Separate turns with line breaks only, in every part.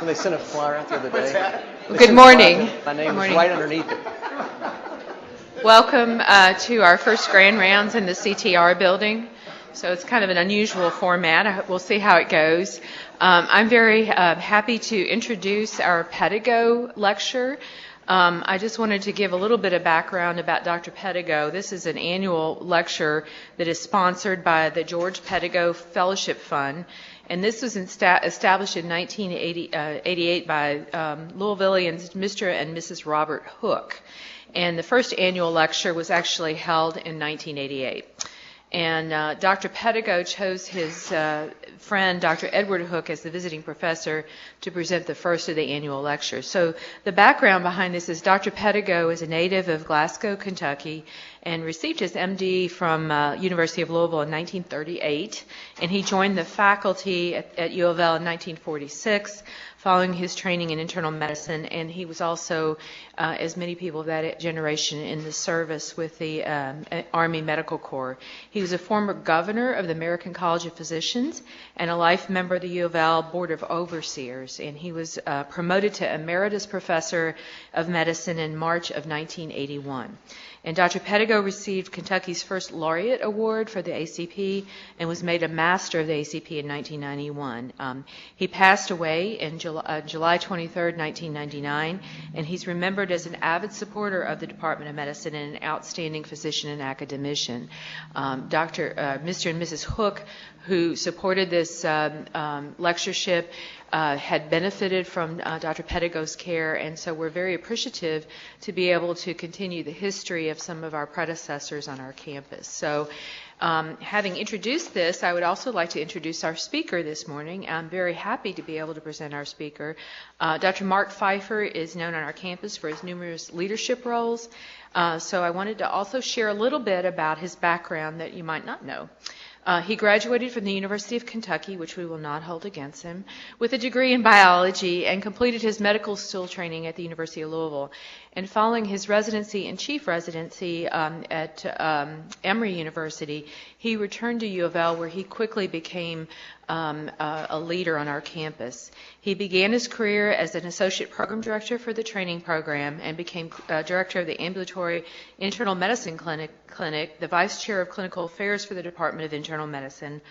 When they sent a flyer out the other day.
Good morning.
My name is right underneath it.
Welcome to our first grand rounds in the CTR building. So it's kind of an unusual format. We'll see how it goes. I'm very happy to introduce our Pedigo lecture. I just wanted to give a little bit of background about Dr. Pedigo. This is an annual lecture that is sponsored by the George Pedigo Fellowship Fund. And this was established in 1988 by Louisvillians Mr. and Mrs. Robert Hooke. And the first annual lecture was actually held in 1988. And Dr. Pedigo chose his friend, Dr. Edward Hooke, as the visiting professor to present the first of the annual lectures. So the background behind this is Dr. Pedigo is a native of Glasgow, Kentucky, and received his MD from University of Louisville in 1938. And he joined the faculty at U of L in 1946, following his training in internal medicine. And he was also, as many people of that generation, in the service with the Army Medical Corps. He was a former governor of the American College of Physicians and a life member of the U of L Board of Overseers. And he was promoted to Emeritus Professor of Medicine in March of 1981. And Dr. Pedigo received Kentucky's first laureate award for the ACP and was made a master of the ACP in 1991. He passed away in July 23rd, 1999, and he's remembered as an avid supporter of the Department of Medicine and an outstanding physician and academician. Mr. and Mrs. Hooke, who supported this lectureship, had benefited from Dr. Pedigo's care, and so we're very appreciative to be able to continue the history of some of our predecessors on our campus. So having introduced this, I would also like to introduce our speaker this morning. I'm very happy to be able to present our speaker. Dr. Mark Pfeifer is known on our campus for his numerous leadership roles, so I wanted to also share a little bit about his background that you might not know. He graduated from the University of Kentucky, which we will not hold against him, with a degree in biology and completed his medical school training at the University of Louisville. And following his residency and chief residency at Emory University, he returned to U of L, where he quickly became a leader on our campus. He began his career as an associate program director for the training program and became director of the ambulatory internal medicine clinic, the vice chair of clinical affairs for the Department of Internal Medicine,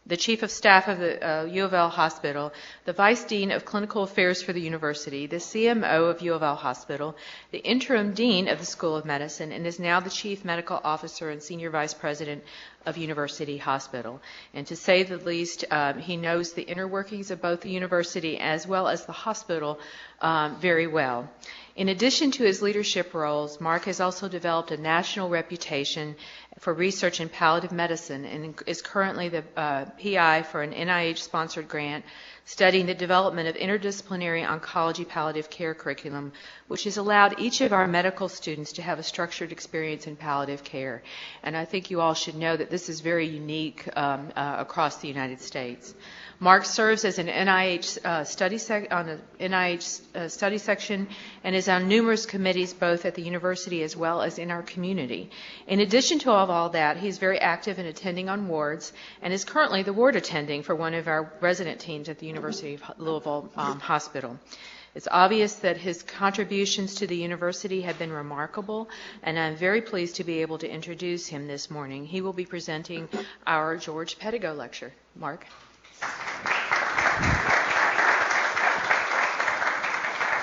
the chief of staff of the U of L Hospital, the vice dean of clinical affairs for the university, the CMO of U of L Hospital, the interim dean of the School of Medicine, and is now the chief medical officer and senior vice president of University Hospital. And to say the least, he knows the inner workings of both the university as well as the hospital very well. In addition to his leadership roles, Mark has also developed a national reputation for research in palliative medicine and is currently the PI for an NIH-sponsored grant studying the development of interdisciplinary oncology palliative care curriculum, which has allowed each of our medical students to have a structured experience in palliative care. And I think you all should know that this is very unique across the United States. Mark serves as an NIH study section and is on numerous committees both at the university as well as in our community. In addition to all that, he's very active in attending on wards and is currently the ward attending for one of our resident teams at the University of Louisville Hospital. It's obvious that his contributions to the university have been remarkable, and I'm very pleased to be able to introduce him this morning. He will be presenting our George Pedigo lecture. Mark.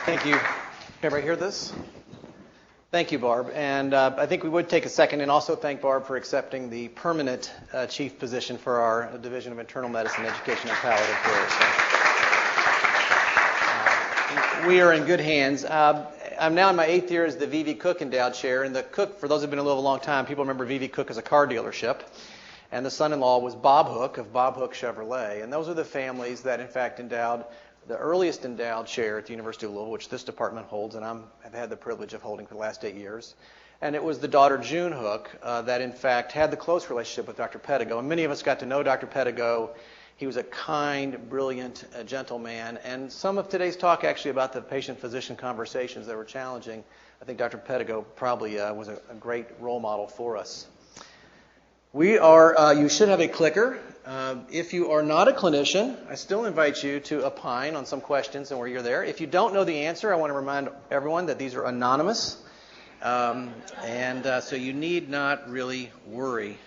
Thank you. Can everybody hear this? Thank you, Barb. And I think we would take a second and also thank Barb for accepting the permanent chief position for our Division of Internal Medicine, Education, and Palliative Care. So, we are in good hands. I'm now in my 8th year as the V.V. Cooke Endowed Chair. And the Cooke, for those who have been in Louisville a long time, people remember V.V. Cooke as a car dealership. And the son-in-law was Bob Hooke of Bob Hooke Chevrolet. And those are the families that, in fact, endowed the earliest endowed chair at the University of Louisville, which this department holds, and I've had the privilege of holding for the last 8 years. And it was the daughter, June Hooke, that, in fact, had the close relationship with Dr. Pedigo. And many of us got to know Dr. Pedigo. He was a kind, brilliant, gentleman. And some of today's talk actually about the patient-physician conversations that were challenging, I think Dr. Pedigo probably was a great role model for us. You should have a clicker. If you are not a clinician, I still invite you to opine on some questions and where you're there. If you don't know the answer, I want to remind everyone that these are anonymous. So you need not really worry.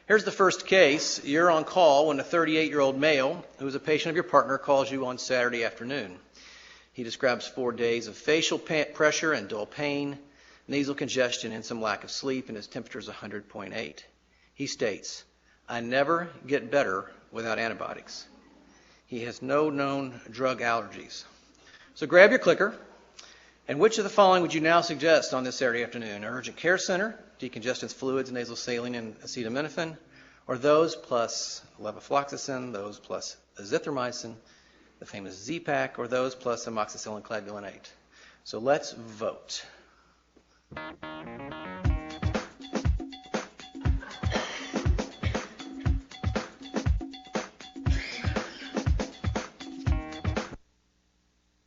Here's the first case. You're on call when a 38-year-old male who is a patient of your partner calls you on Saturday afternoon. He describes 4 days of facial pressure and dull pain, nasal congestion, and some lack of sleep, and his temperature is 100.8. He states, "I never get better without antibiotics." He has no known drug allergies. So grab your clicker. And which of the following would you now suggest on this Saturday afternoon? An urgent care center, decongestants, fluids, nasal saline, and acetaminophen, or those plus levofloxacin, those plus azithromycin, the famous Z-Pak, or those plus amoxicillin clavulanate? So let's vote.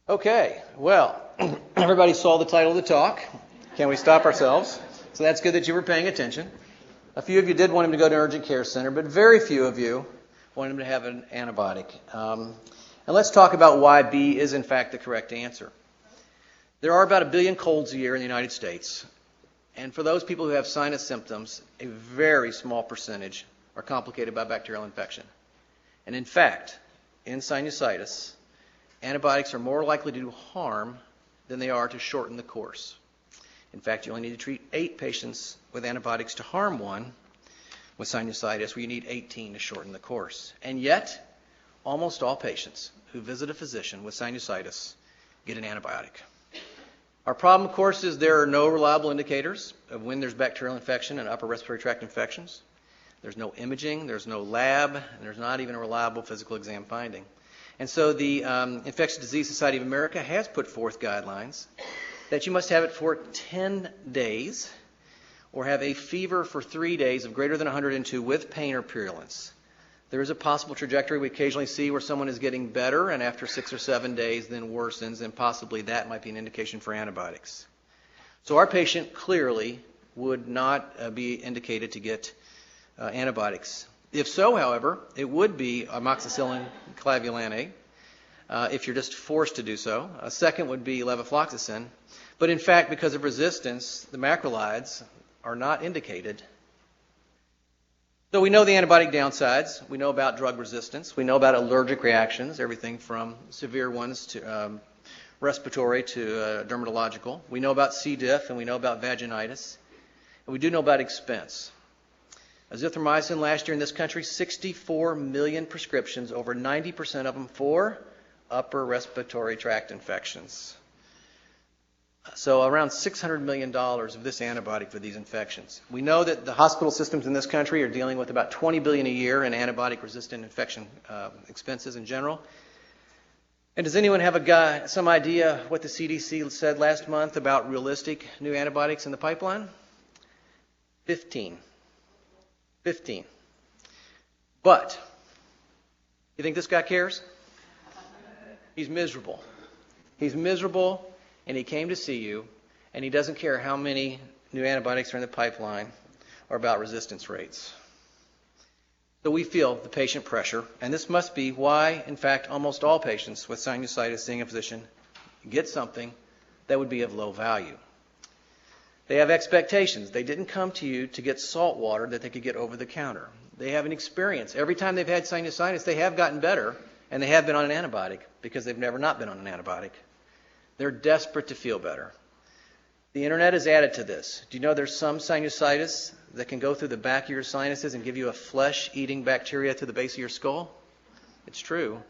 Okay, well, everybody saw the title of the talk. Can we stop ourselves? So that's good that you were paying attention. A few of you did want him to go to an urgent care center, but very few of you wanted him to have an antibiotic. And let's talk about why B is in fact the correct answer. There are about 1 billion colds a year in the United States. And for those people who have sinus symptoms, a very small percentage are complicated by bacterial infection. And in fact, in sinusitis, antibiotics are more likely to do harm than they are to shorten the course. In fact, you only need to treat 8 patients with antibiotics to harm one with sinusitis, where you need 18 to shorten the course. And yet, almost all patients who visit a physician with sinusitis get an antibiotic. Our problem, of course, is there are no reliable indicators of when there's bacterial infection and upper respiratory tract infections. There's no imaging, there's no lab, and there's not even a reliable physical exam finding. And so the Infectious Disease Society of America has put forth guidelines that you must have it for 10 days or have a fever for 3 days of greater than 102 with pain or purulence. There is a possible trajectory we occasionally see where someone is getting better and after 6 or 7 days then worsens, and possibly that might be an indication for antibiotics. So our patient clearly would not be indicated to get antibiotics. If so, however, it would be amoxicillin clavulanate if you're just forced to do so. A second would be levofloxacin. But in fact, because of resistance, the macrolides are not indicated. So we know the antibiotic downsides. We know about drug resistance. We know about allergic reactions, everything from severe ones to respiratory to dermatological. We know about C. diff, and we know about vaginitis. And we do know about expense. Azithromycin last year in this country, 64 million prescriptions, over 90% of them for upper respiratory tract infections. So around $600 million of this antibiotic for these infections. We know that the hospital systems in this country are dealing with about $20 billion a year in antibiotic-resistant infection expenses in general. And does anyone have some idea what the CDC said last month about realistic new antibiotics in the pipeline? 15. But, you think this guy cares? He's miserable. He's miserable, and he came to see you, and he doesn't care how many new antibiotics are in the pipeline or about resistance rates. So we feel the patient pressure, and this must be why, in fact, almost all patients with sinusitis seeing a physician get something that would be of low value. They have expectations. They didn't come to you to get salt water that they could get over the counter. They have an experience. Every time they've had sinusitis, they have gotten better, and they have been on an antibiotic because they've never not been on an antibiotic. They're desperate to feel better. The internet is added to this. Do you know there's some sinusitis that can go through the back of your sinuses and give you a flesh-eating bacteria to the base of your skull? It's true.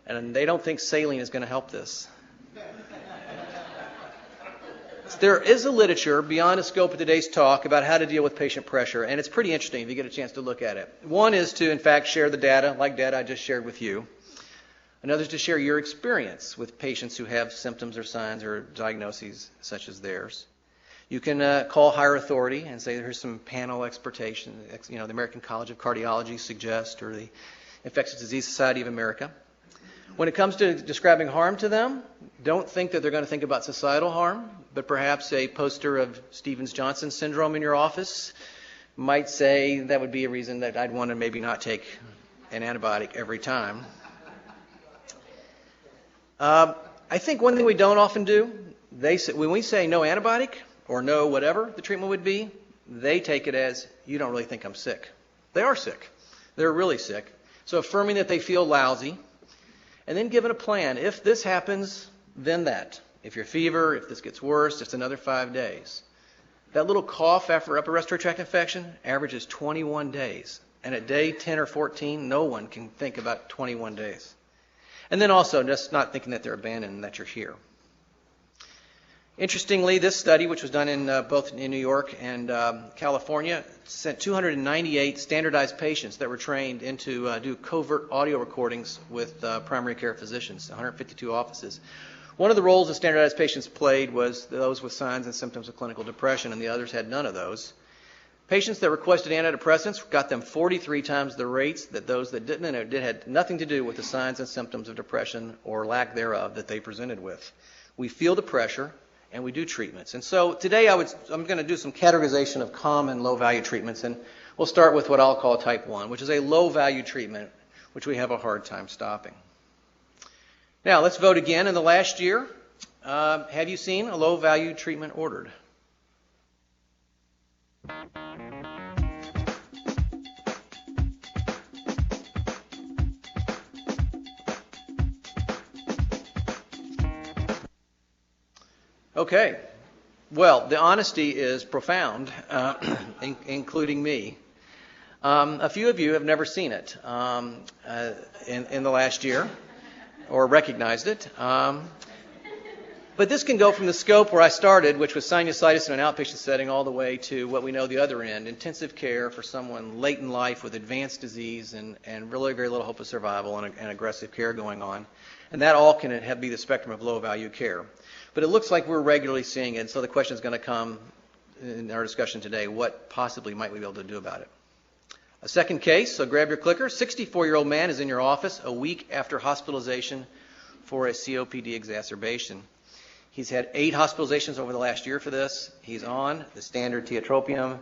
And they don't think saline is going to help this. There is a literature beyond the scope of today's talk about how to deal with patient pressure, and it's pretty interesting if you get a chance to look at it. One is to, in fact, share the data, like data I just shared with you. Another is to share your experience with patients who have symptoms or signs or diagnoses such as theirs. You can call higher authority and say here's some panel expertation, the American College of Cardiology suggests, or the Infectious Disease Society of America. When it comes to describing harm to them, don't think that they're going to think about societal harm, but perhaps a poster of Stevens-Johnson syndrome in your office might say that would be a reason that I'd want to maybe not take an antibiotic every time. I think one thing we don't often do, when we say no antibiotic or no whatever the treatment would be, they take it as, you don't really think I'm sick. They are sick. They're really sick. So affirming that they feel lousy, and then giving a plan. If this happens, then that. If your fever, if this gets worse, it's another 5 days. That little cough after upper respiratory tract infection averages 21 days. And at day 10 or 14, no one can think about 21 days. And then also just not thinking that they're abandoned and that you're here. Interestingly, this study, which was done in both in New York and California, sent 298 standardized patients that were trained into do covert audio recordings with primary care physicians, 152 offices. One of the roles the standardized patients played was those with signs and symptoms of clinical depression, and the others had none of those. Patients that requested antidepressants got them 43 times the rates that those that didn't, and it had nothing to do with the signs and symptoms of depression or lack thereof that they presented with. We feel the pressure, and we do treatments. And so today I'm going to do some categorization of common low-value treatments, and we'll start with what I'll call type 1, which is a low-value treatment, which we have a hard time stopping. Now, let's vote again. In the last year, have you seen a low-value treatment ordered? Okay. Well, the honesty is profound, including me. A few of you have never seen it in the last year or recognized it. But this can go from the scope where I started, which was sinusitis in an outpatient setting, all the way to what we know the other end, intensive care for someone late in life with advanced disease and really very little hope of survival and aggressive care going on. And that all can be the spectrum of low-value care. But it looks like we're regularly seeing it, and so the question is going to come in our discussion today, what possibly might we be able to do about it? A second case, so grab your clicker. 64-year-old man is in your office a week after hospitalization for a COPD exacerbation. He's had 8 hospitalizations over the last year for this. He's on the standard tiotropium,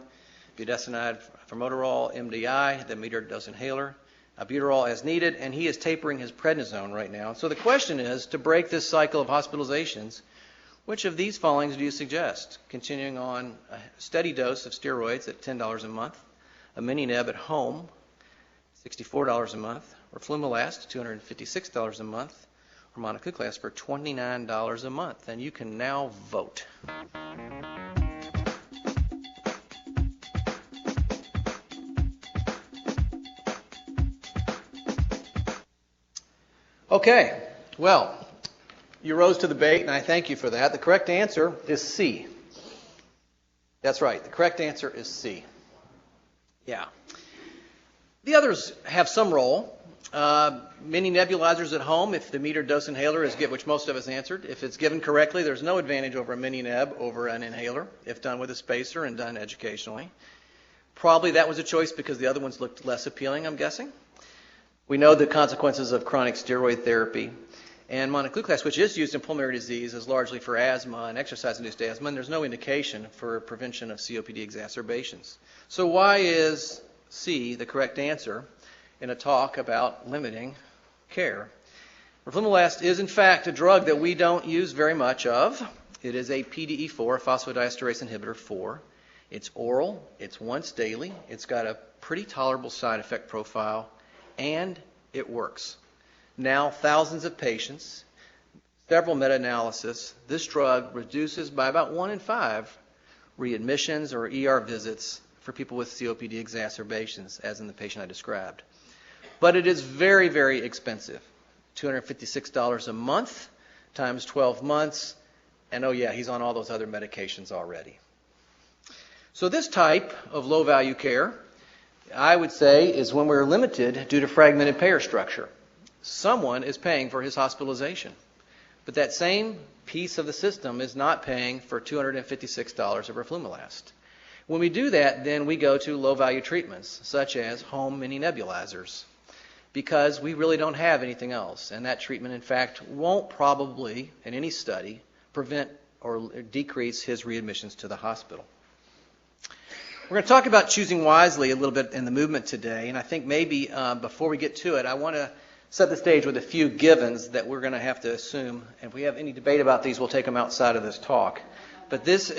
budesonide, formoterol, MDI, the metered dose inhaler, albuterol as needed, and he is tapering his prednisone right now. So the question is, to break this cycle of hospitalizations, which of these followings do you suggest? Continuing on a steady dose of steroids at $10 a month, a mini-neb at home, $64 a month, or Flumilast, $256 a month, or monocloclast for $29 a month. And you can now vote. Okay, well, you rose to the bait, and I thank you for that. The correct answer is C. That's right, the correct answer is C. Yeah. The others have some role. Mini nebulizers at home, if the metered dose inhaler is given, which most of us answered, if it's given correctly, there's no advantage over a mini neb over an inhaler, if done with a spacer and done educationally. Probably that was a choice because the other ones looked less appealing, I'm guessing. We know the consequences of chronic steroid therapy. And monocloclast, which is used in pulmonary disease, is largely for asthma and exercise-induced asthma, and there's no indication for prevention of COPD exacerbations. So why is C the correct answer in a talk about limiting care? Roflumilast is, in fact, a drug that we don't use very much of. It is a PDE4, phosphodiesterase inhibitor 4. It's oral. It's once daily. It's got a pretty tolerable side effect profile, and it works. Now, thousands of patients, several meta-analysis, this drug reduces by about 1 in 5 readmissions or ER visits for people with COPD exacerbations, as in the patient I described. But it is very, very expensive. $256 a month times 12 months, and oh yeah, he's on all those other medications already. So this type of low-value care, I would say, is when we're limited due to fragmented payer structure. Someone is paying for his hospitalization, but that same piece of the system is not paying for $256 of roflumilast. When we do that, then we go to low-value treatments, such as home mini nebulizers, because we really don't have anything else. And that treatment, in fact, won't probably, in any study, prevent or decrease his readmissions to the hospital. We're going to talk about choosing wisely a little bit in the movement today, and I think maybe before we get to it, I want to set the stage with a few givens that we're going to have to assume. And if we have any debate about these, we'll take them outside of this talk. But these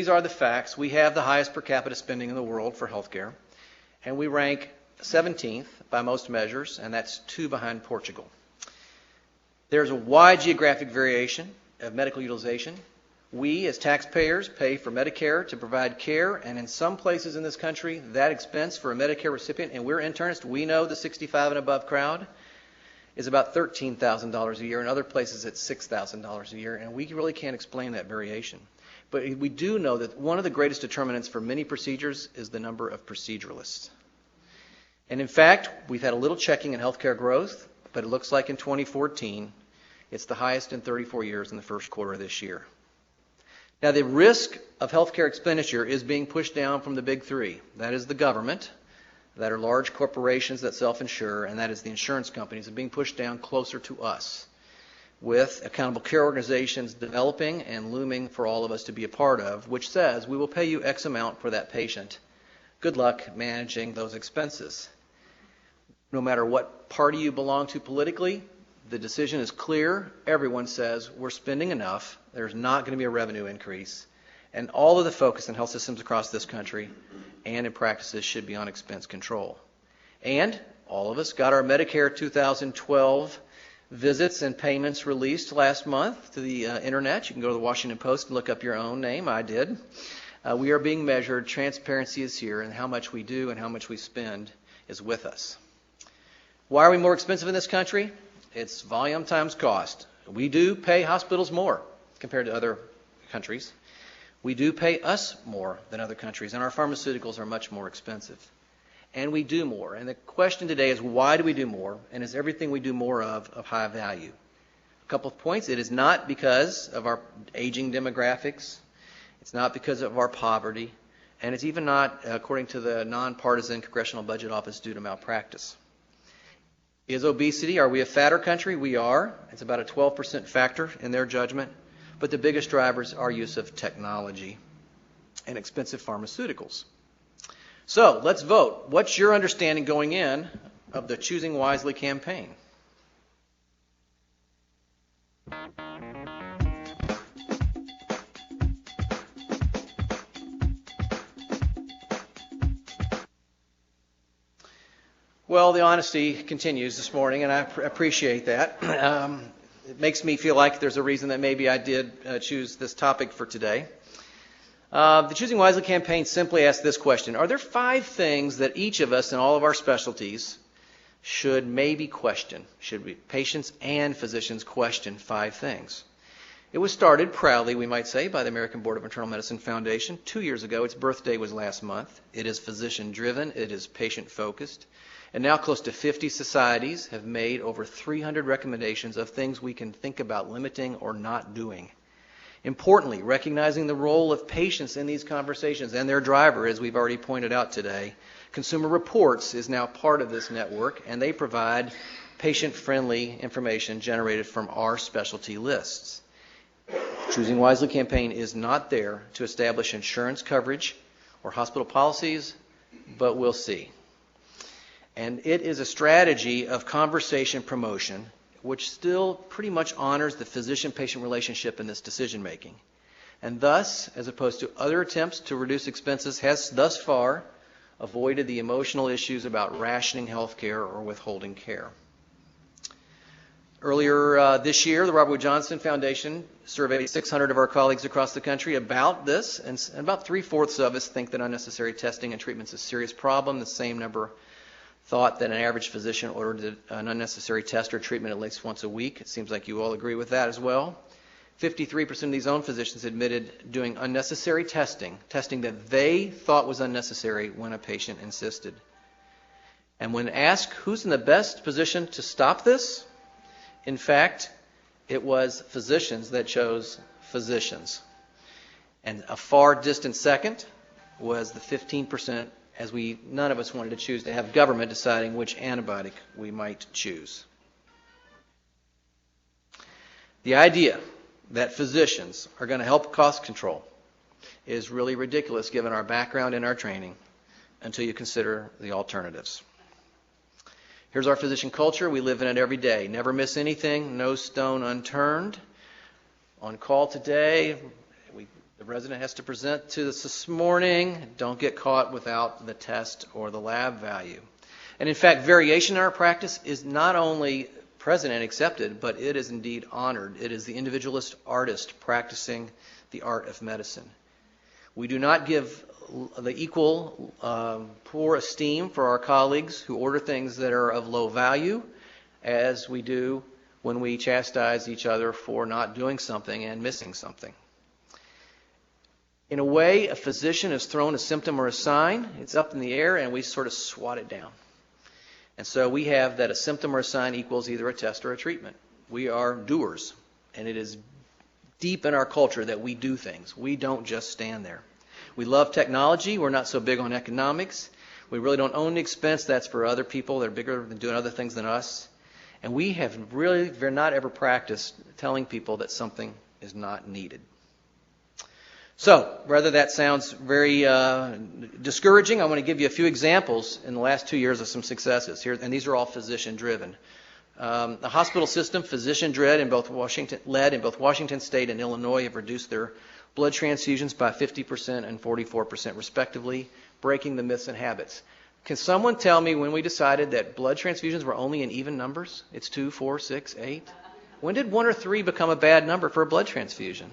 are the facts. We have the highest per capita spending in the world for healthcare, and we rank 17th by most measures, and that's 2 behind Portugal. There's a wide geographic variation of medical utilization. We, as taxpayers, pay for Medicare to provide care, and in some places in this country, that expense for a Medicare recipient, and we're internists, we know the 65 and above crowd, is about $13,000 a year. In other places, it's $6,000 a year, and we really can't explain that variation. But we do know that one of the greatest determinants for many procedures is the number of proceduralists. And in fact, we've had a little checking in healthcare growth, but it looks like in 2014, it's the highest in 34 years in the first quarter of this year. Now, the risk of healthcare expenditure is being pushed down from the big three. That is the government, that are large corporations that self-insure, and that is the insurance companies, are being pushed down closer to us, with accountable care organizations developing and looming for all of us to be a part of, which says we will pay you X amount for that patient. Good luck managing those expenses. No matter what party you belong to politically, the decision is clear. Everyone says we're spending enough. There's not going to be a revenue increase. And all of the focus in health systems across this country and in practices should be on expense control. And all of us got our Medicare 2012 visits and payments released last month to the internet. You can go to the Washington Post and look up your own name. I did. We are being measured. Transparency is here, and how much we do and how much we spend is with us. Why are we more expensive in this country? It's volume times cost. We do pay hospitals more compared to other countries. We do pay us more than other countries, and our pharmaceuticals are much more expensive. And we do more. And the question today is, why do we do more? And is everything we do more of high value? A couple of points. It is not because of our aging demographics. It's not because of our poverty. And it's even not, according to the nonpartisan Congressional Budget Office, due to malpractice. Is obesity, are we a fatter country? We are. It's about a 12% factor in their judgment. But the biggest drivers are use of technology and expensive pharmaceuticals. So let's vote. What's your understanding going in of the Choosing Wisely campaign? Well, the honesty continues this morning, and I appreciate that. It makes me feel like there's a reason that maybe I did choose this topic for today. The Choosing Wisely campaign simply asks this question: are there 5 things that each of us in all of our specialties should maybe question? Should we, patients and physicians, question 5 things? It was started proudly, we might say, by the American Board of Internal Medicine Foundation 2 years ago. Its birthday was last month. It is physician-driven. It is patient-focused. And now close to 50 societies have made over 300 recommendations of things we can think about limiting or not doing. Importantly, recognizing the role of patients in these conversations and their driver, as we've already pointed out today, Consumer Reports is now part of this network, and they provide patient-friendly information generated from our specialty lists. Choosing Wisely campaign is not there to establish insurance coverage or hospital policies, but we'll see. And it is a strategy of conversation promotion which still pretty much honors the physician-patient relationship in this decision-making. And thus, as opposed to other attempts to reduce expenses, has thus far avoided the emotional issues about rationing health care or withholding care. Earlier this year, the Robert Wood Johnson Foundation surveyed 600 of our colleagues across the country about this, and about 3/4 of us think that unnecessary testing and treatment is a serious problem. The same number thought that an average physician ordered an unnecessary test or treatment at least once a week. It seems like you all agree with that as well. 53% of these own physicians admitted doing unnecessary testing that they thought was unnecessary when a patient insisted. And when asked who's in the best position to stop this, in fact, it was physicians that chose physicians. And a far distant second was the 15%, as none of us wanted to choose to have government deciding which antibiotic we might choose. The idea that physicians are going to help cost control is really ridiculous given our background and our training until you consider the alternatives. Here's our physician culture. We live in it every day. Never miss anything, no stone unturned. On call today, the resident has to present to us this morning. Don't get caught without the test or the lab value. And in fact, variation in our practice is not only present and accepted, but it is indeed honored. It is the individualist artist practicing the art of medicine. We do not give the equal poor esteem for our colleagues who order things that are of low value as we do when we chastise each other for not doing something and missing something. In a way, a physician is thrown a symptom or a sign. It's up in the air, and we sort of swat it down. And so we have that a symptom or a sign equals either a test or a treatment. We are doers, and it is deep in our culture that we do things. We don't just stand there. We love technology. We're not so big on economics. We really don't own the expense. That's for other people that are bigger than doing other things than us. And we have really not ever practiced telling people that something is not needed. So, whether that sounds very discouraging, I want to give you a few examples in the last 2 years of some successes here, and these are all physician-driven. The hospital system, physician-led in both Washington State and Illinois, have reduced their blood transfusions by 50% and 44% respectively, breaking the myths and habits. Can someone tell me when we decided that blood transfusions were only in even numbers? It's 2, 4, 6, 8. When did 1 or 3 become a bad number for a blood transfusion?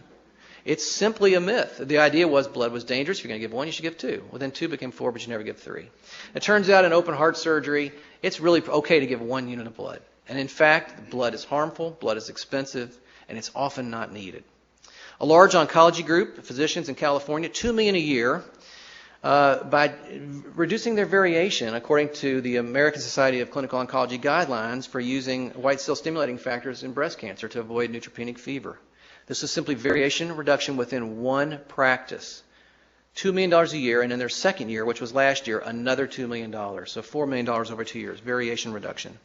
It's simply a myth. The idea was blood was dangerous. If you're going to give 1, you should give 2. Well, then 2 became 4, but you never give 3. It turns out in open heart surgery, it's really okay to give 1 unit of blood. And in fact, blood is harmful, blood is expensive, and it's often not needed. A large oncology group of physicians in California, $2 million a year, by reducing their variation, according to the American Society of Clinical Oncology guidelines, for using white cell stimulating factors in breast cancer to avoid neutropenic fever. This is simply variation reduction within one practice. $2 million a year, and in their second year, which was last year, another $2 million. So $4 million over 2 years, variation reduction.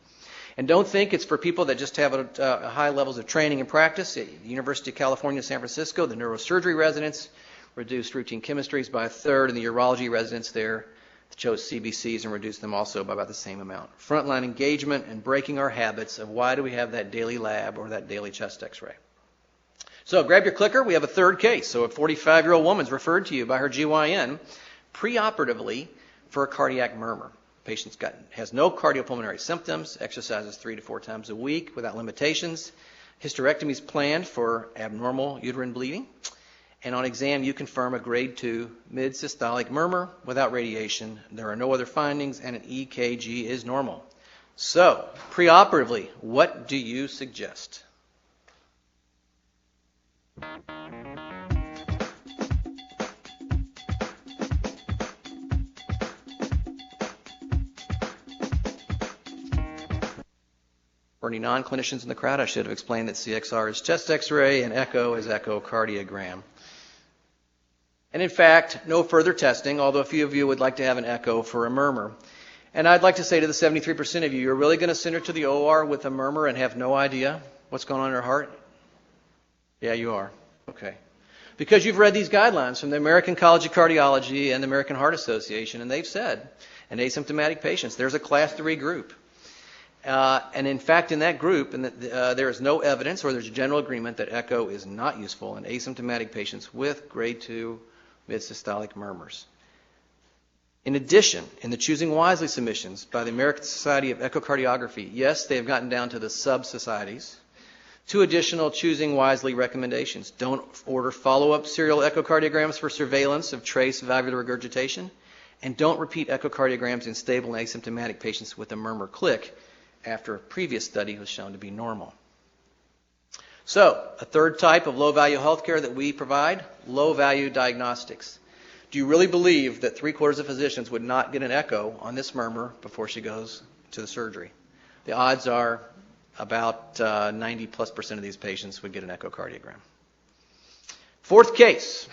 And don't think it's for people that just have high levels of training and practice. At the University of California, San Francisco, the neurosurgery residents reduced routine chemistries by a third, and the urology residents there chose CBCs and reduced them also by about the same amount. Frontline engagement and breaking our habits of why do we have that daily lab or that daily chest x-ray. So grab your clicker. We have a third case. So a 45-year-old woman's referred to you by her GYN preoperatively for a cardiac murmur. Patient has no cardiopulmonary symptoms, exercises 3 to 4 times a week without limitations. Hysterectomy is planned for abnormal uterine bleeding. And on exam, you confirm a grade 2 mid-systolic murmur without radiation. There are no other findings, and an EKG is normal. So, preoperatively, what do you suggest? For any non-clinicians in the crowd, I should have explained that CXR is chest x-ray and echo is echocardiogram. And in fact, no further testing, although a few of you would like to have an echo for a murmur. And I'd like to say to the 73% of you, you're really going to send her to the OR with a murmur and have no idea what's going on in her heart? Yeah, you are. Okay. Because you've read these guidelines from the American College of Cardiology and the American Heart Association, and they've said, in asymptomatic patients, there's a class 3 group. And in fact, in that group, there is no evidence or there's general agreement that echo is not useful in asymptomatic patients with grade 2 mid-systolic murmurs. In addition, in the Choosing Wisely submissions by the American Society of Echocardiography, yes, they have gotten down to the sub-societies. 2 additional Choosing Wisely recommendations. Don't order follow-up serial echocardiograms for surveillance of trace valvular regurgitation, and don't repeat echocardiograms in stable and asymptomatic patients with a murmur click after a previous study was shown to be normal. So, a third type of low-value healthcare that we provide, low-value diagnostics. Do you really believe that 3/4 of physicians would not get an echo on this murmur before she goes to the surgery? The odds are about 90+% of these patients would get an echocardiogram. Fourth case,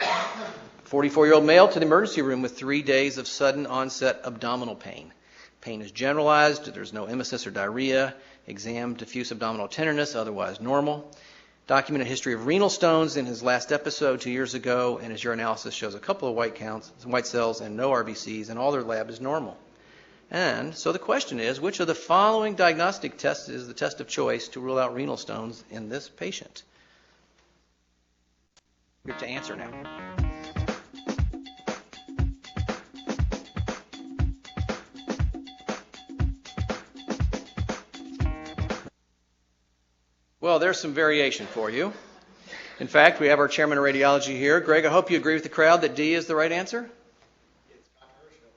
44-year-old male to the emergency room with 3 days of sudden onset abdominal pain. Pain is generalized. There's no emesis or diarrhea. Exam, diffuse abdominal tenderness, otherwise normal. documented history of renal stones in his last episode 2 years ago, and his urinalysis shows a couple of white counts, some white cells, and no RBCs, and all their lab is normal. And so the question is, which of the following diagnostic tests is the test of choice to rule out renal stones in this patient? You have to answer now. Well, there's some variation for you. In fact, we have our chairman of radiology here. Greg, I hope you agree with the crowd that D is the right answer.
It's controversial.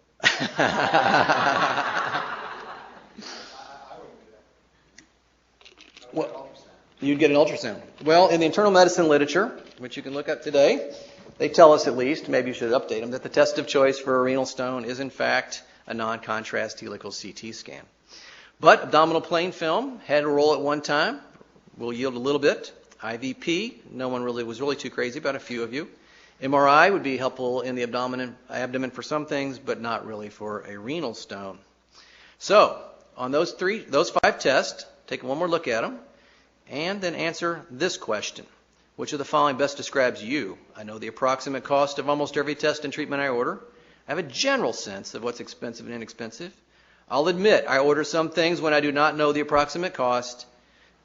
Well, you'd get an ultrasound. Well, in the internal medicine literature, which you can look up today, they tell us at least, maybe you should update them, that the test of choice for a renal stone is in fact a non-contrast helical CT scan. But abdominal plain film had a role at one time. Will yield a little bit. IVP, no one really was too crazy about, a few of you. MRI would be helpful in the abdomen for some things, but not really for a renal stone. So, on those 5 tests, take one more look at them, and then answer this question. Which of the following best describes you? I know the approximate cost of almost every test and treatment I order. I have a general sense of what's expensive and inexpensive. I'll admit I order some things when I do not know the approximate cost,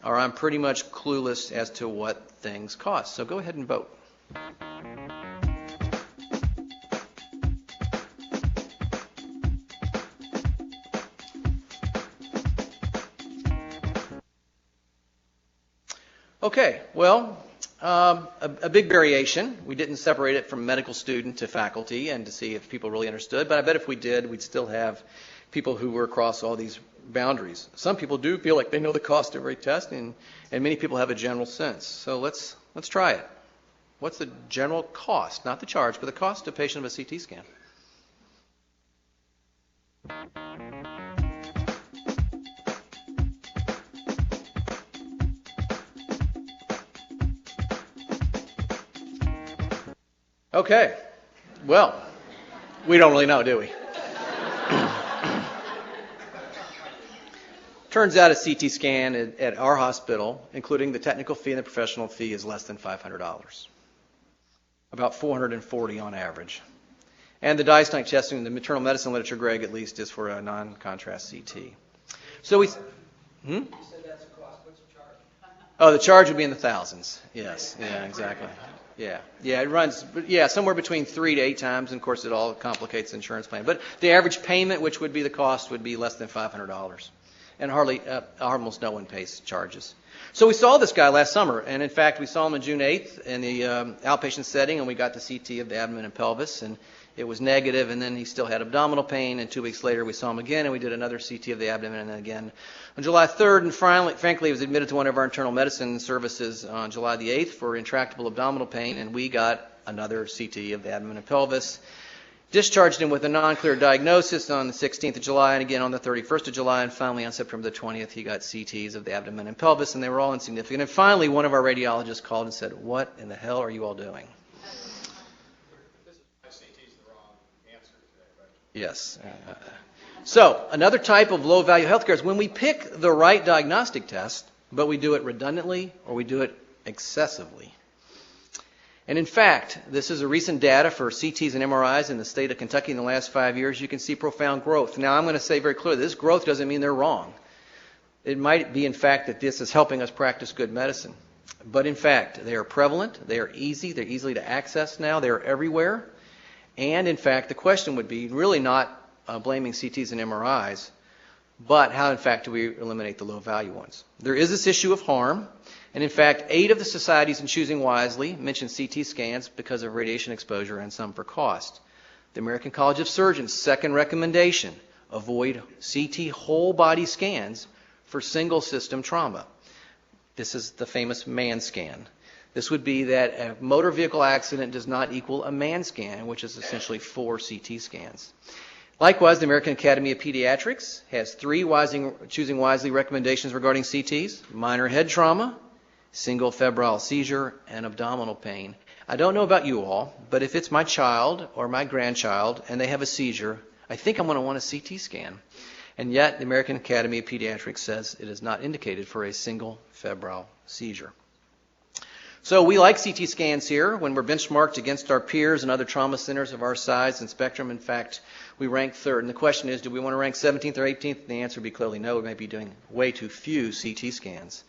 or I'm pretty much clueless as to what things cost. So go ahead and vote. Okay, well, a big variation. We didn't separate it from medical student to faculty and to see if people really understood, but I bet if we did, we'd still have people who were across all these boundaries. Some people do feel like they know the cost of every test, and many people have a general sense. So let's try it. What's the general cost, not the charge, but the cost of a patient of a CT scan? Okay, well, we don't really know, do we? Turns out a CT scan at our hospital, including the technical fee and the professional fee, is less than $500. About $440 on average. And the diagnostic testing in the maternal medicine literature, Greg, at least, is for a non-contrast CT. So we...
You said that's a cost. What's the charge?
Oh, the charge would be in the thousands. Yes, yeah, exactly. Yeah, it runs, somewhere between 3 to 8 times, and of course it all complicates the insurance plan. But the average payment, which would be the cost, would be less than $500. And almost no one pays charges. So we saw this guy last summer, and in fact we saw him on June 8th in the outpatient setting, and we got the CT of the abdomen and pelvis, and it was negative, and then he still had abdominal pain, and 2 weeks later we saw him again, and we did another CT of the abdomen, and then again on July 3rd, and frankly he was admitted to one of our internal medicine services on July the 8th for intractable abdominal pain, and we got another CT of the abdomen and pelvis. Discharged him with a non-clear diagnosis on the 16th of July and again on the 31st of July, and finally on September the 20th he got CTs of the abdomen and pelvis, and they were all insignificant. And finally one of our radiologists called and said, "What in the hell are you all doing?"
CT is the wrong answer today, right?
Yes. So another type of low-value healthcare is when we pick the right diagnostic test, but we do it redundantly or we do it excessively. And in fact, this is a recent data for CTs and MRIs in the state of Kentucky in the last 5 years. You can see profound growth. Now, I'm going to say very clearly, this growth doesn't mean they're wrong. It might be, in fact, that this is helping us practice good medicine. But in fact, they are prevalent. They are easy. They're easily to access now. They're everywhere. And in fact, the question would be really not blaming CTs and MRIs, but how, in fact, do we eliminate the low-value ones? There is this issue of harm. And in fact, 8 of the societies in Choosing Wisely mention CT scans because of radiation exposure and some for cost. The American College of Surgeons' second recommendation, avoid CT whole body scans for single system trauma. This is the famous MAN scan. This would be that a motor vehicle accident does not equal a MAN scan, which is essentially 4 CT scans. Likewise, the American Academy of Pediatrics has 3 Choosing Wisely recommendations regarding CTs: minor head trauma, single febrile seizure, and abdominal pain. I don't know about you all, but if it's my child or my grandchild and they have a seizure, I think I'm going to want a CT scan. And yet, the American Academy of Pediatrics says it is not indicated for a single febrile seizure. So we like CT scans here when we're benchmarked against our peers and other trauma centers of our size and spectrum. In fact, we rank third. And the question is, do we want to rank 17th or 18th? And the answer would be clearly no. We may be doing way too few CT scans.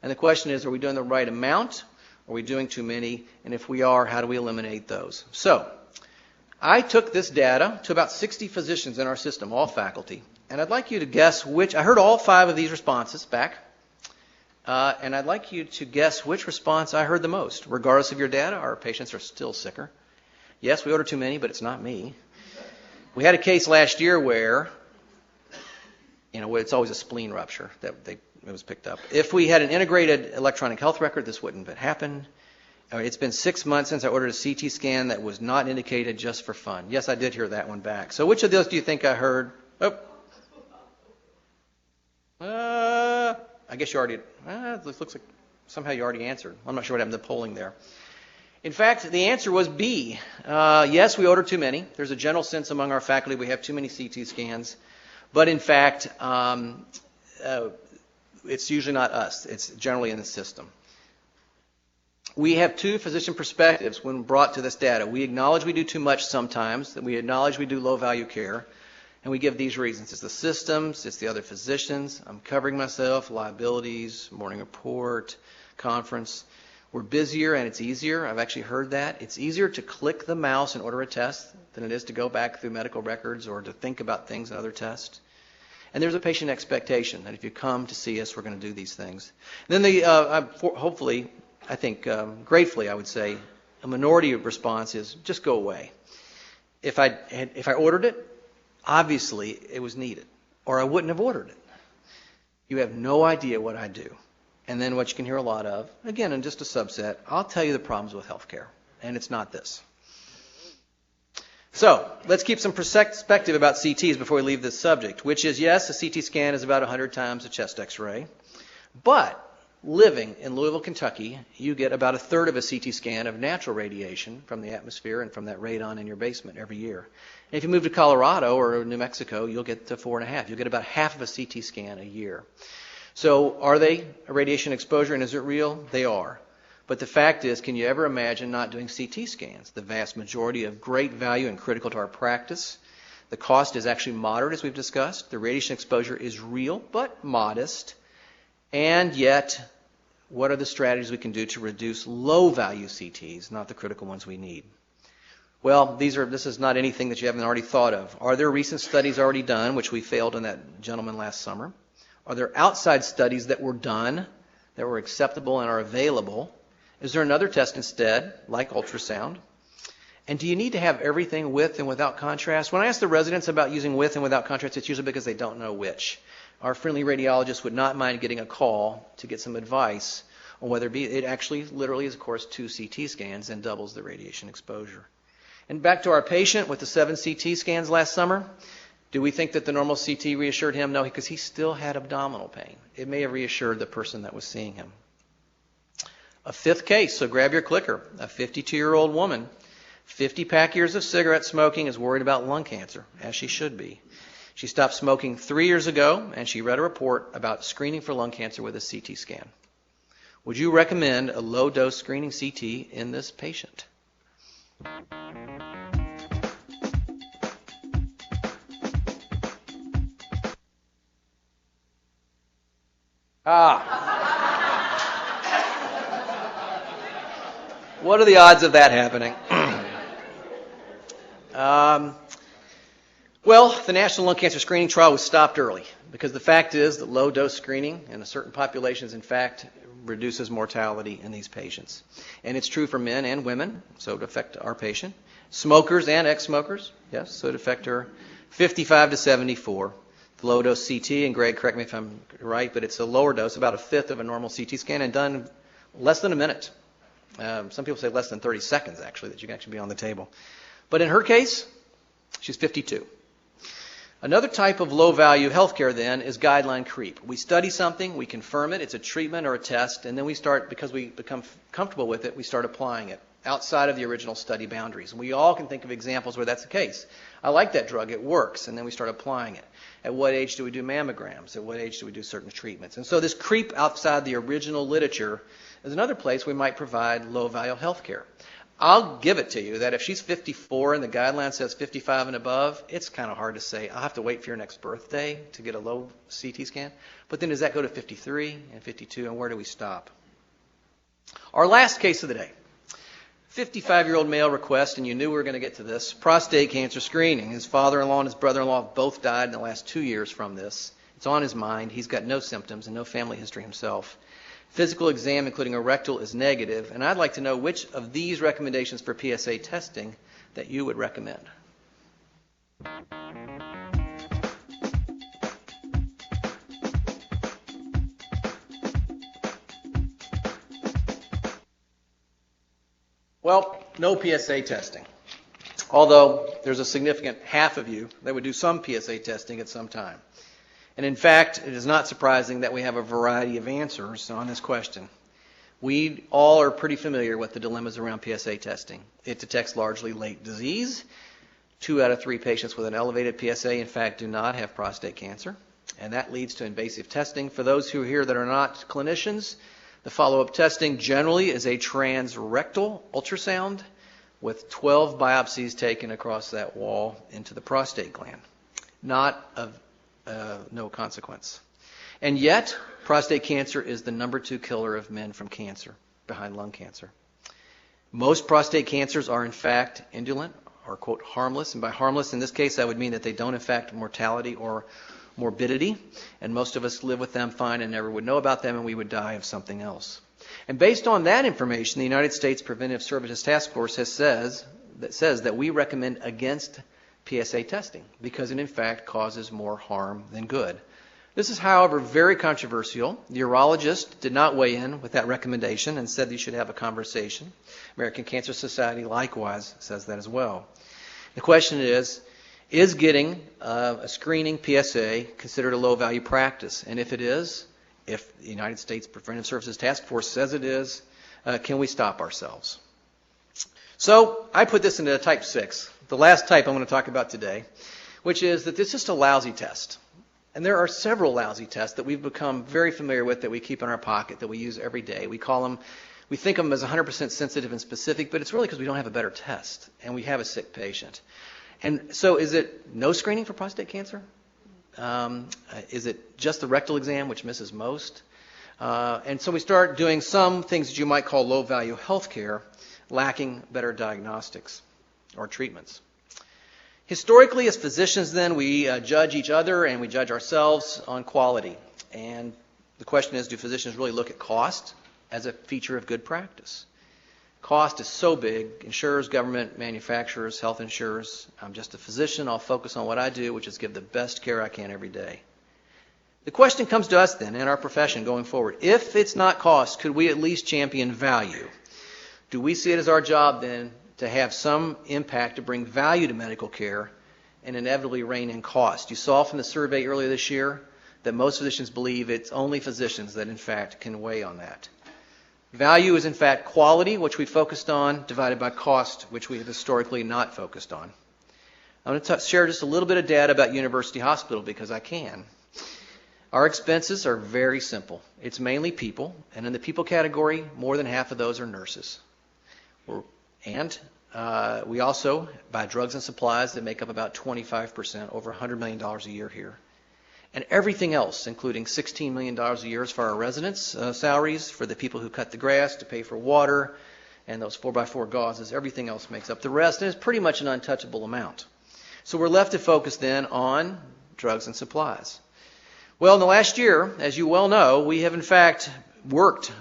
And the question is, are we doing the right amount? Are we doing too many? And if we are, how do we eliminate those? So I took this data to about 60 physicians in our system, all faculty. And I'd like you to guess which, I heard all 5 of these responses back. And I'd like you to guess which response I heard the most. Regardless of your data, our patients are still sicker. Yes, we order too many, but it's not me. We had a case last year where, it's always a spleen rupture that it was picked up. If we had an integrated electronic health record, this wouldn't have happened. It's been 6 months since I ordered a CT scan that was not indicated just for fun. Yes, I did hear that one back. So which of those do you think I heard? I guess you already, it looks like somehow you already answered. I'm not sure what happened to the polling there. In fact, the answer was B. Yes, we order too many. There's a general sense among our faculty we have too many CT scans. But in fact, it's usually not us. It's generally in the system. We have 2 physician perspectives when brought to this data. We acknowledge we do too much sometimes, that we acknowledge we do low-value care, and we give these reasons. It's the systems, it's the other physicians, I'm covering myself, liabilities, morning report, conference. We're busier and it's easier. I've actually heard that. It's easier to click the mouse and order a test than it is to go back through medical records or to think about things and other tests. And there's a patient expectation that if you come to see us, we're going to do these things. And then hopefully, I think gratefully, I would say, a minority of response is just go away. If I ordered it, obviously it was needed, or I wouldn't have ordered it. You have no idea what I do. And then what you can hear a lot of, again, in just a subset, I'll tell you the problems with healthcare, and it's not this. So let's keep some perspective about CTs before we leave this subject, which is, yes, a CT scan is about 100 times a chest X-ray, but living in Louisville, Kentucky, you get about 1/3 of a CT scan of natural radiation from the atmosphere and from that radon in your basement every year. And if you move to Colorado or New Mexico, you'll get to 4.5. You'll get about half of a CT scan a year. So are they a radiation exposure and is it real? They are. But the fact is, can you ever imagine not doing CT scans? The vast majority of great value and critical to our practice. The cost is actually moderate, as we've discussed. The radiation exposure is real, but modest. And yet, what are the strategies we can do to reduce low-value CTs, not the critical ones we need? Well, this is not anything that you haven't already thought of. Are there recent studies already done, which we failed on that gentleman last summer? Are there outside studies that were done, that were acceptable and are available? Is there another test instead, like ultrasound? And do you need to have everything with and without contrast? When I ask the residents about using with and without contrast, it's usually because they don't know which. Our friendly radiologist would not mind getting a call to get some advice on whether it actually literally is, of course, 2 CT scans and doubles the radiation exposure. And back to our patient with the 7 CT scans last summer. Do we think that the normal CT reassured him? No, because he still had abdominal pain. It may have reassured the person that was seeing him. A 5th case, so grab your clicker. A 52-year-old woman, 50 pack years of cigarette smoking, is worried about lung cancer, as she should be. She stopped smoking 3 years ago, and she read a report about screening for lung cancer with a CT scan. Would you recommend a low-dose screening CT in this patient? What are the odds of that happening? Well, the National Lung Cancer Screening Trial was stopped early because the fact is that low-dose screening in a certain populations, in fact, reduces mortality in these patients. And it's true for men and women, so it would affect our patient. Smokers and ex-smokers, yes, so it would affect her. 55 to 74. The low-dose CT, and Greg, correct me if I'm right, but it's a lower dose, about 1/5 of a normal CT scan, and done less than a minute. Some people say less than 30 seconds, actually, that you can actually be on the table. But in her case, she's 52. Another type of low-value healthcare, then, is guideline creep. We study something, we confirm it, it's a treatment or a test, and then we start, because we become comfortable with it, we start applying it outside of the original study boundaries. And we all can think of examples where that's the case. I like that drug, it works, and then we start applying it. At what age do we do mammograms? At what age do we do certain treatments? And so this creep outside the original literature is another place we might provide low-value health care. I'll give it to you that if she's 54 and the guideline says 55 and above, it's kind of hard to say, I'll have to wait for your next birthday to get a low CT scan. But then does that go to 53 and 52, and where do we stop? Our last case of the day. 55-year-old male request, and you knew we were going to get to this, prostate cancer screening. His father-in-law and his brother-in-law have both died in the last 2 years from this. It's on his mind. He's got no symptoms and no family history himself. Physical exam, including a rectal, is negative, and I'd like to know which of these recommendations for PSA testing that you would recommend. Well, no PSA testing. Although there's a significant half of you that would do some PSA testing at some time. And in fact, it is not surprising that we have a variety of answers on this question. We all are pretty familiar with the dilemmas around PSA testing. It detects largely late disease. 2 out of 3 patients with an elevated PSA, in fact, do not have prostate cancer. And that leads to invasive testing. For those who are here that are not clinicians, the follow-up testing generally is a transrectal ultrasound with 12 biopsies taken across that wall into the prostate gland. Not of no consequence. And yet, prostate cancer is the number 2 killer of men from cancer, behind lung cancer. Most prostate cancers are in fact indolent or, quote, harmless. And by harmless in this case, I would mean that they don't affect mortality or morbidity. And most of us live with them fine and never would know about them, and we would die of something else. And based on that information, the United States Preventive Services Task Force says that we recommend against PSA testing because it in fact causes more harm than good. This is, however, very controversial. The urologist did not weigh in with that recommendation and said you should have a conversation. American Cancer Society likewise says that as well. The question is getting a screening PSA considered a low-value practice? And if it is, if the United States Preventive Services Task Force says it is, can we stop ourselves? So I put this into type 6, the last type I'm going to talk about today, which is that this is just a lousy test. And there are several lousy tests that we've become very familiar with that we keep in our pocket, that we use every day. We think of them as 100% sensitive and specific, but it's really because we don't have a better test and we have a sick patient. And so is it no screening for prostate cancer? Is it just the rectal exam, which misses most? And so we start doing some things that you might call low-value health care, lacking better diagnostics or treatments. Historically, as physicians, then, we judge each other and we judge ourselves on quality. And the question is, do physicians really look at cost as a feature of good practice? Cost is so big. Insurers, government, manufacturers, health insurers. I'm just a physician. I'll focus on what I do, which is give the best care I can every day. The question comes to us, then, in our profession going forward. If it's not cost, could we at least champion value? Do we see it as our job, then, to have some impact to bring value to medical care and inevitably rein in cost? You saw from the survey earlier this year that most physicians believe it's only physicians that, in fact, can weigh on that. Value is, in fact, quality, which we focused on, divided by cost, which we have historically not focused on. I'm going to share just a little bit of data about University Hospital because I can. Our expenses are very simple. It's mainly people, and in the people category, more than half of those are nurses. And we also buy drugs and supplies that make up about 25%, over $100 million a year here. And everything else, including $16 million a year for our residents' salaries, for the people who cut the grass, to pay for water, and those 4x4 gauzes, everything else makes up the rest, and it's pretty much an untouchable amount. So we're left to focus then on drugs and supplies. Well, in the last year, as you well know, we have in fact worked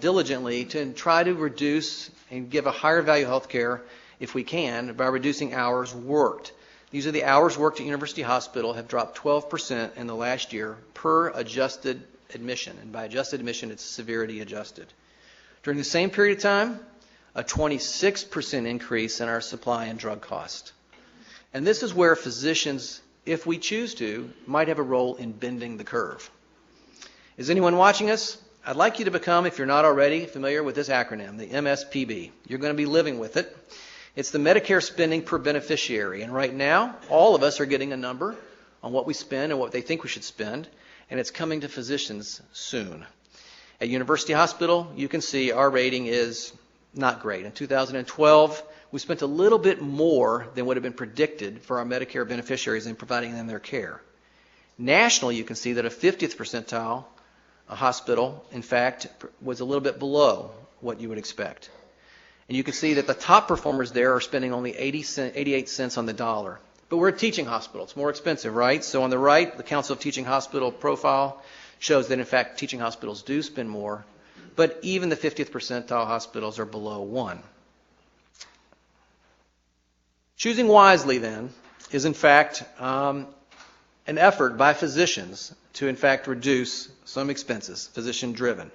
diligently to try to reduce and give a higher value health care, if we can, by reducing hours worked. These are the hours worked at University Hospital have dropped 12% in the last year per adjusted admission. And by adjusted admission, it's severity adjusted. During the same period of time, a 26% increase in our supply and drug cost. And this is where physicians, if we choose to, might have a role in bending the curve. Is anyone watching us? I'd like you to become, if you're not already familiar with this acronym, the MSPB. You're going to be living with it. It's the Medicare spending per beneficiary. And right now, all of us are getting a number on what we spend and what they think we should spend. And it's coming to physicians soon. At University Hospital, you can see our rating is not great. In 2012, we spent a little bit more than would have been predicted for our Medicare beneficiaries in providing them their care. Nationally, you can see that a 50th percentile hospital, in fact, was a little bit below what you would expect. And you can see that the top performers there are spending only 88 cents on the dollar. But we're a teaching hospital. It's more expensive, right? So on the right, the Council of Teaching Hospital profile shows that, in fact, teaching hospitals do spend more. But even the 50th percentile hospitals are below 1. Choosing wisely, then, is, in fact, an effort by physicians to, in fact, reduce some expenses, physician-driven.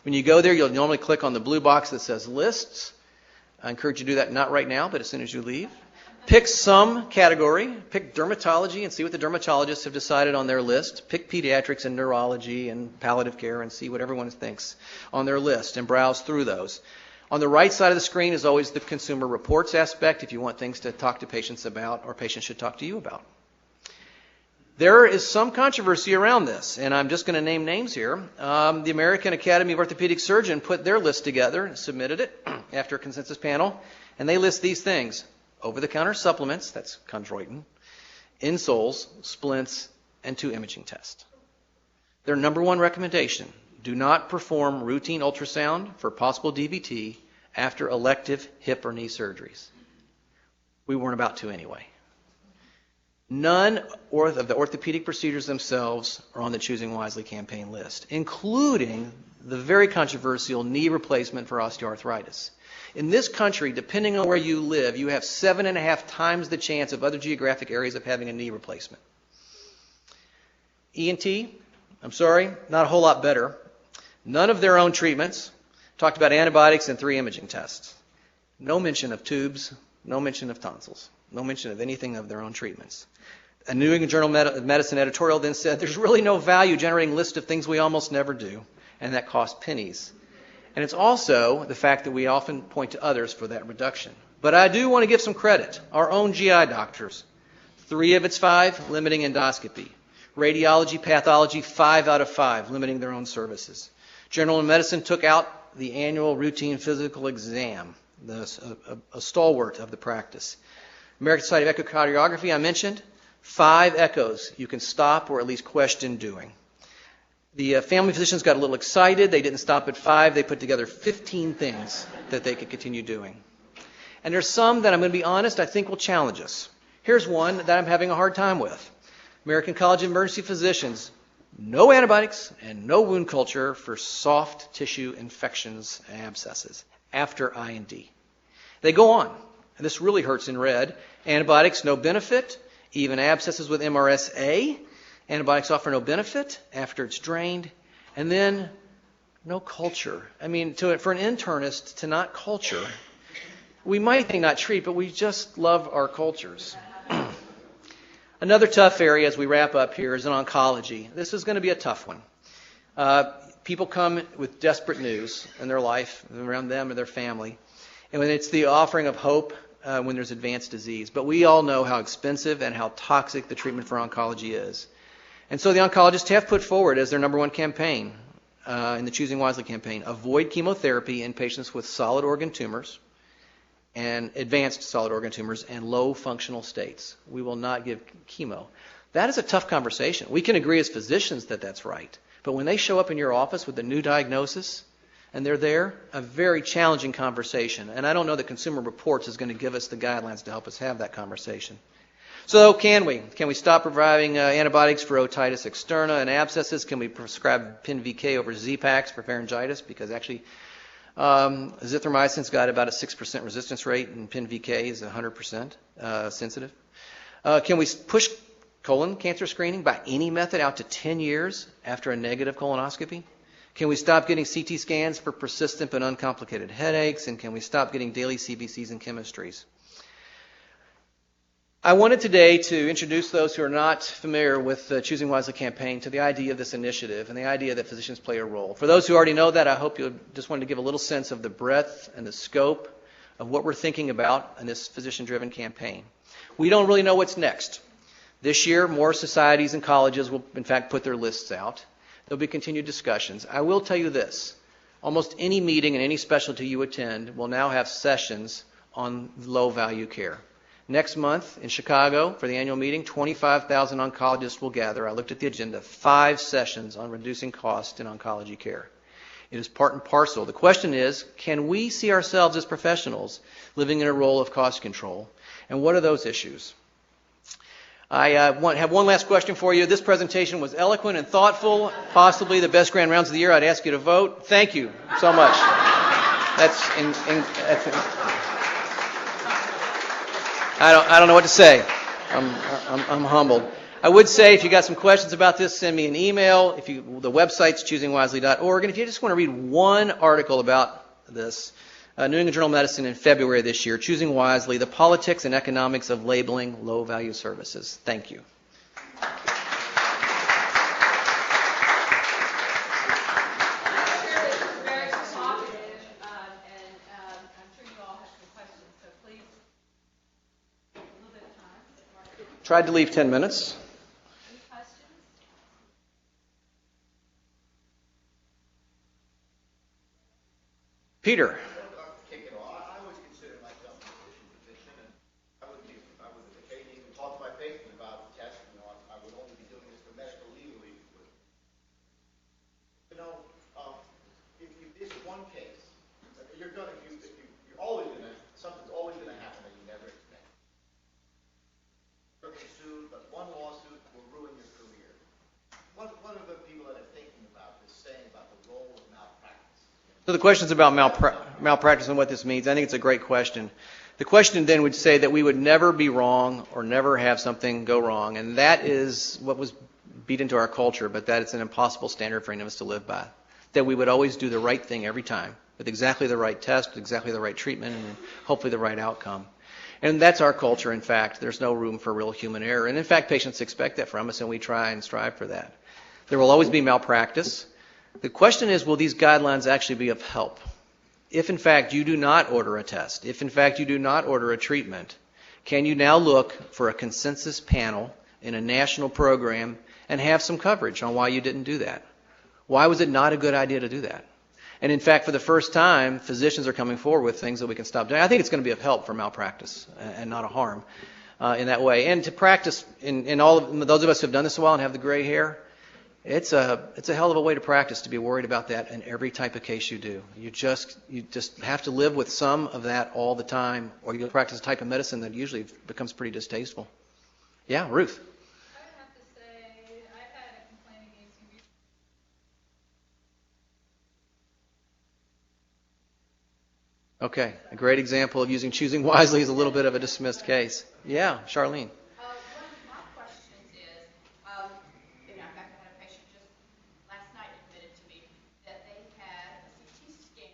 When you go there, you'll normally click on the blue box that says Lists. I encourage you to do that not right now, but as soon as you leave. Pick some category. Pick dermatology and see what the dermatologists have decided on their list. Pick pediatrics and neurology and palliative care and see what everyone thinks on their list and browse through those. On the right side of the screen is always the consumer reports aspect if you want things to talk to patients about or patients should talk to you about. There is some controversy around this, and I'm just going to name names here. The American Academy of Orthopedic Surgeons put their list together and submitted it after a consensus panel, and they list these things: over-the-counter supplements, that's chondroitin, insoles, splints, and 2 imaging tests. Their number one recommendation: do not perform routine ultrasound for possible DVT after elective hip or knee surgeries. We weren't about to anyway. None of the orthopedic procedures themselves are on the Choosing Wisely campaign list, including the very controversial knee replacement for osteoarthritis. In this country, depending on where you live, you have 7.5 times the chance of other geographic areas of having a knee replacement. ENT, I'm sorry, not a whole lot better. None of their own treatments. Talked about antibiotics and 3 imaging tests. No mention of tubes, no mention of tonsils, no mention of anything of their own treatments. A New England Journal of Medicine editorial then said there's really no value generating a list of things we almost never do, and that costs pennies. And it's also the fact that we often point to others for that reduction. But I do want to give some credit. Our own GI doctors, 3 of its 5 limiting endoscopy. Radiology, pathology, 5 out of 5 limiting their own services. General medicine took out the annual routine physical exam, a stalwart of the practice. American Society of Echocardiography, I mentioned, 5 echoes you can stop or at least question doing. The family physicians got a little excited. They didn't stop at 5. They put together 15 things that they could continue doing. And there's some that I'm going to be honest, I think will challenge us. Here's one that I'm having a hard time with. American College of Emergency Physicians, no antibiotics and no wound culture for soft tissue infections and abscesses after IND. They go on, and this really hurts in red. Antibiotics, no benefit. Even abscesses with MRSA, antibiotics offer no benefit after it's drained. And then no culture. I mean, for an internist to not culture, we might think not treat, but we just love our cultures. Another tough area as we wrap up here is in oncology. This is going to be a tough one. People come with desperate news in their life, around them or their family. And when it's the offering of hope when there's advanced disease. But we all know how expensive and how toxic the treatment for oncology is. And so the oncologists have put forward as their number one campaign in the Choosing Wisely campaign, avoid chemotherapy in patients with solid organ tumors and advanced solid organ tumors and low functional states. We will not give chemo. That is a tough conversation. We can agree as physicians that that's right. But when they show up in your office with a new diagnosis and they're there, a very challenging conversation. And I don't know that Consumer Reports is going to give us the guidelines to help us have that conversation. So can we? Can we stop providing antibiotics for otitis externa and abscesses? Can we prescribe PIN-VK over Z-Paks for pharyngitis? Because actually azithromycin's got about a 6% resistance rate, and PIN-VK is 100% sensitive. Can we push colon cancer screening by any method out to 10 years after a negative colonoscopy? Can we stop getting CT scans for persistent but uncomplicated headaches? And can we stop getting daily CBCs and chemistries? I wanted today to introduce those who are not familiar with the Choosing Wisely campaign to the idea of this initiative and the idea that physicians play a role. For those who already know that, I hope you just wanted to give a little sense of the breadth and the scope of what we're thinking about in this physician-driven campaign. We don't really know what's next. This year, more societies and colleges will, in fact, put their lists out. There'll be continued discussions. I will tell you this. Almost any meeting and any specialty you attend will now have sessions on low-value care. Next month in Chicago for the annual meeting, 25,000 oncologists will gather. I looked at the agenda, 5 sessions on reducing cost in oncology care. It is part and parcel. The question is, can we see ourselves as professionals living in a role of cost control? And what are those issues? I have one last question for you. This presentation was eloquent and thoughtful, possibly the best grand rounds of the year. I'd ask you to vote. Thank you so much. I don't know what to say. I'm humbled. I would say if you got some questions about this, send me an email. The website's choosingwisely.org. And if you just want to read one article about this, New England Journal of Medicine in February of this year, Choosing Wisely, the Politics and Economics of Labeling Low-Value Services. Thank you. Tried to leave 10 minutes.
Any questions?
Peter.
I always consider myself a physician, and I would even talk to my patient about the test. I would only be doing this for medical legal reasons. If this one case, you're always something's always gonna happen that you never expect. You're sued, but one lawsuit will ruin your career. What are the people that are thinking about this saying about the role of malpractice?
So the question's about malpractice and what this means. I think it's a great question. The question then would say that we would never be wrong or never have something go wrong. And that is what was beat into our culture, but that it's an impossible standard for any of us to live by. That we would always do the right thing every time with exactly the right test, with exactly the right treatment, and hopefully the right outcome. And that's our culture, in fact. There's no room for real human error. And in fact, patients expect that from us, and we try and strive for that. There will always be malpractice. The question is, will these guidelines actually be of help? If, in fact, you do not order a test, if, in fact, you do not order a treatment, can you now look for a consensus panel in a national program and have some coverage on why you didn't do that? Why was it not a good idea to do that? And, in fact, for the first time, physicians are coming forward with things that we can stop doing. I think it's going to be of help for malpractice and not a harm in that way. And to practice, in all of those of us who have done this a while and have the gray hair, it's a hell of a way to practice to be worried about that in every type of case you do. You just have to live with some of that all the time, or you practice a type of medicine that usually becomes pretty distasteful. Yeah, Ruth.
I would have to say I've had a complaint against you.
Okay, a great example of choosing wisely is a little bit of a dismissed case. Yeah, Charlene.
One of my questions is, in fact, I had a patient just last night admitted to me that they had a CT scan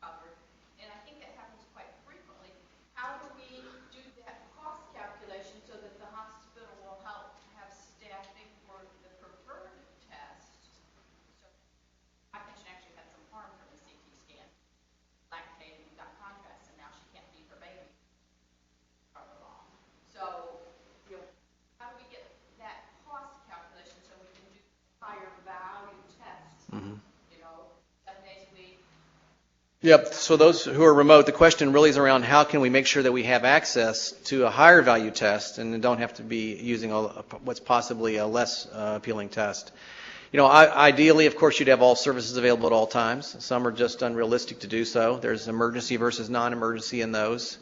covered, and I think that happens quite frequently. How do we do that cost calculation so that the hospital will help have staffing for the preferred test? So my patient actually had some harm from the CT scan, lactated and got contrast, and now she can't feed her baby. So, how do we get that cost calculation so we can do higher value tests?
Mm-hmm.
7 days a week.
Yep, so those who are remote, the question really is around how can we make sure that we have access to a higher value test and don't have to be using what's possibly a less appealing test. Ideally, of course, you'd have all services available at all times. Some are just unrealistic to do so. There's emergency versus non-emergency in those.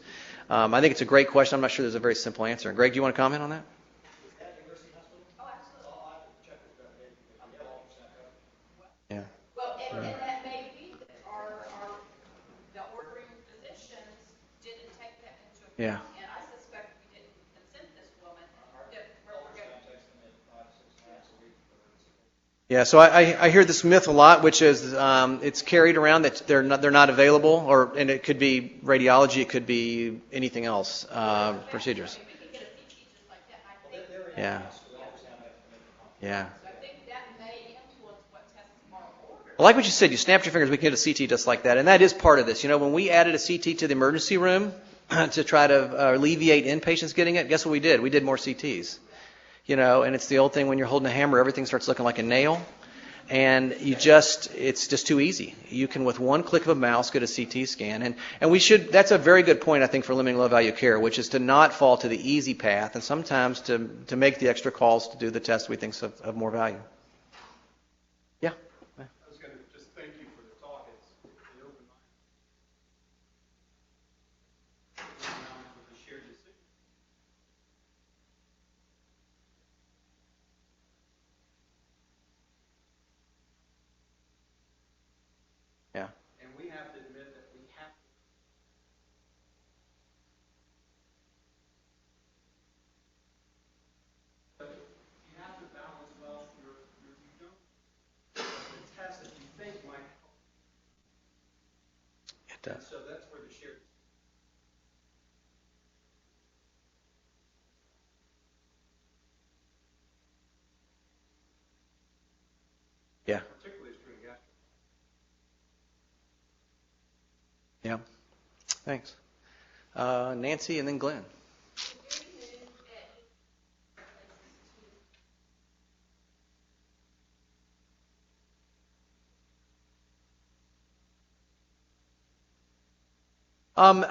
I think it's a great question. I'm not sure there's a very simple answer. Greg, do you want to comment on that?
Is that University Hospital?
Oh, absolutely.
I have to check with them. I'm 100% covered.
Yeah.
Well, and that may be that the ordering physicians didn't take that into account.
Yeah.
And I suspect we didn't consent this woman that we're going to.
Takes them in 5 to 6 nights a week for
Yeah, so I hear this myth a lot, which is it's carried around that they're not available, and it could be radiology, it could be anything else, procedures.
We can get a CT just like that. I think,
Yeah. Yeah.
so I think that may influence what tests are ordered.
I like what you said. You snapped your fingers. We can get a CT just like that, and that is part of this. When we added a CT to the emergency room, to try to alleviate inpatients getting it, guess what we did? We did more CTs. And it's the old thing, when you're holding a hammer, everything starts looking like a nail. And it's just too easy. You can, with one click of a mouse, get a CT scan. And that's a very good point, I think, for limiting low-value care, which is to not fall to the easy path and sometimes to make the extra calls to do the test we think is of more value. Yeah?
I was going to just thank you for the talk. It's an open mind with a shared decision.
Yeah.
And we have to admit that we have to. But you have to balance well you don't the test that you think might help.
It does.
So that's where the shared.
Yeah.
Particularly string gastric.
Yeah. Thanks. Nancy and then Glenn. I'm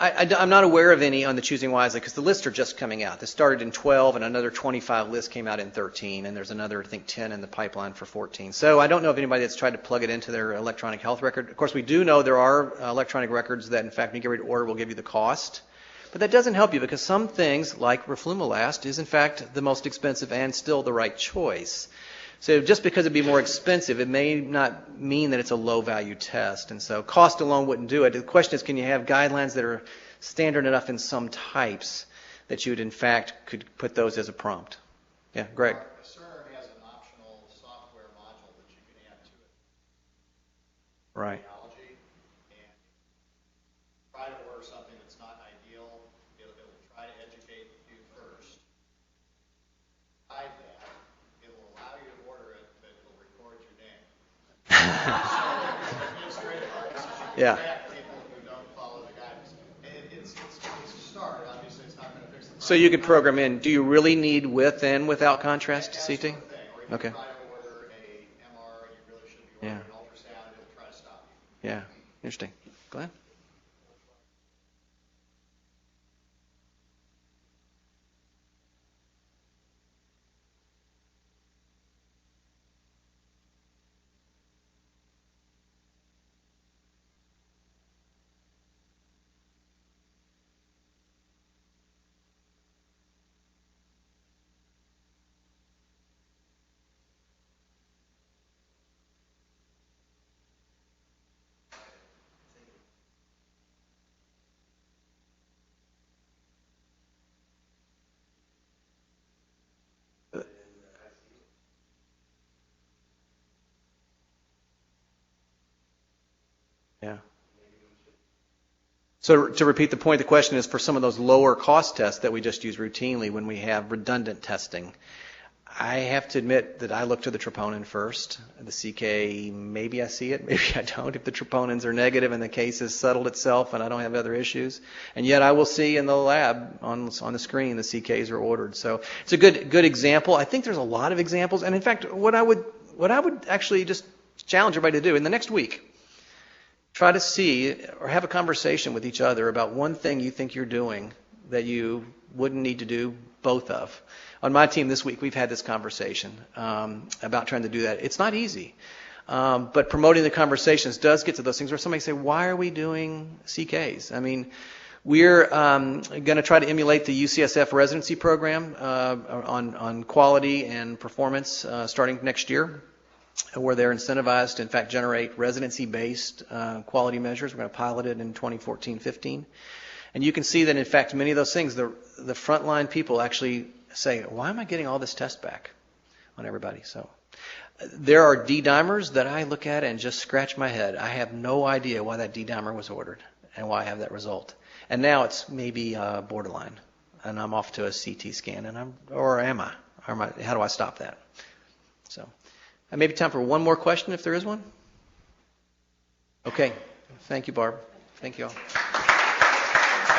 not aware of any on the Choosing Wisely because the lists are just coming out. This started in 12 and another 25 lists came out in 13, and there's another, I think, 10 in the pipeline for 14. So I don't know of anybody that's tried to plug it into their electronic health record. Of course, we do know there are electronic records that, in fact, when you get ready to order, will give you the cost. But that doesn't help you because some things, like roflumilast, is, in fact, the most expensive and still the right choice. So just because it'd be more expensive, it may not mean that it's a low-value test. And so cost alone wouldn't do it. The question is, can you have guidelines that are standard enough in some types that you would, in fact, could put those as a prompt? Yeah, Greg.
Cerner has an optional software module that you can add to it.
Right.
Oncology, and try to order something that's not ideal. It'll try to educate you first. Hide that. It will allow you to order it, but it'll record your name. So
Yeah.
people who don't follow the guidance. It's a start. Obviously, it's not going to fix the problem.
So you could program in, do you really need with and without contrast
That's
CT?
one thing. Or you
Okay.
can try to order a MR, and you really should be ordering an ultrasound, and it'll try to stop you.
Yeah. Interesting. Glenn? Yeah. So to repeat the point, the question is for some of those lower cost tests that we just use routinely when we have redundant testing. I have to admit that I look to the troponin first. The CK, maybe I see it, maybe I don't. If the troponins are negative and the case has settled itself and I don't have other issues. And yet I will see in the lab on the screen the CKs are ordered. So it's a good example. I think there's a lot of examples. And in fact, what I would actually just challenge everybody to do in the next week, try to see or have a conversation with each other about one thing you think you're doing that you wouldn't need to do both of. On my team this week, we've had this conversation about trying to do that. It's not easy, but promoting the conversations does get to those things where somebody say, why are we doing CKs? I mean, we're going to try to emulate the UCSF residency program on quality and performance starting next year, where they're incentivized to, in fact, generate residency-based quality measures. We're going to pilot it in 2014-15. And you can see that, in fact, many of those things, the frontline people actually say, why am I getting all this test back on everybody? So there are D-dimers that I look at and just scratch my head. I have no idea why that D-dimer was ordered and why I have that result. And now it's maybe borderline, and I'm off to a CT scan, and am I? How do I stop that? So maybe time for one more question if there is one. Okay. Thank you, Barb. Thank you all.